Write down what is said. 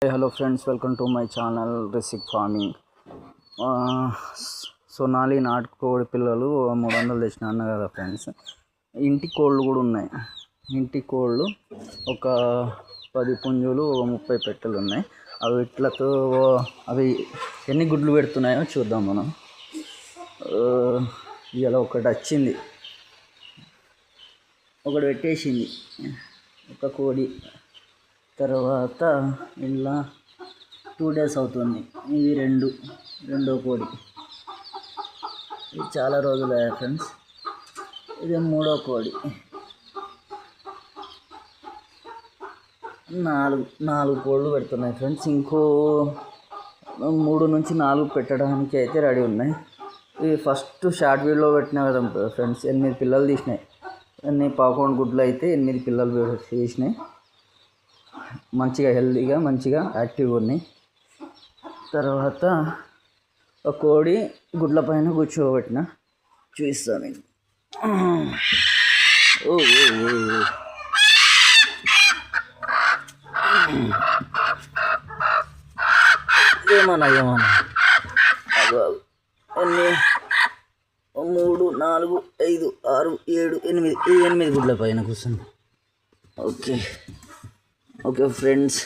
Hello friends, welcome to my channel Risik farming. Sonali నాటుకోడి పిల్లలు 300 తెచ్చిన అన్న కదా ఫ్రెండ్స్. ఇంటి కోళ్ళు కూడా ఉన్నాయి. ఇంటి కోళ్ళు ఒక 10 పుంజులు 30 పెట్టెలు ఉన్నాయి. అవి ఎన్ని గుడ్లు పెడుతున్నాయో చూద్దాం మనం. ఇలా ఒకటి వచ్చింది, ఒకటి పెట్టేసింది ఒక కోడి. తర్వాత ఇలా 2 days అవుతుంది. ఇది రెండో కోడి. ఇది చాలా రోజులు అయ్యాయి ఫ్రెండ్స్. ఇది 3వ కోడి. 4 కోళ్ళు పెడుతున్నాయి ఫ్రెండ్స్. ఇంకో 3 నుంచి 4 పెట్టడానికి అయితే రెడీ ఉన్నాయి. ఇది ఫస్ట్ షార్ట్ వీడియోలో పెట్టినా కదా ఫ్రెండ్స్, 8 పిల్లలు తీసినాయి. 11 గుడ్లు అయితే 8 పిల్లలు తీసినాయి. మంచిగా హెల్తీగా మంచిగా యాక్టివ్గా ఉన్నాయి. తర్వాత ఒక కోడి గుడ్ల పైన కూర్చోబెట్టిన, చూపిస్తాను నేను. ఏమన్నా అవి ఎన్ని 3, 4, 5, 6, 7, 8 గుడ్ల పైన కూర్చుంది. Okay friends.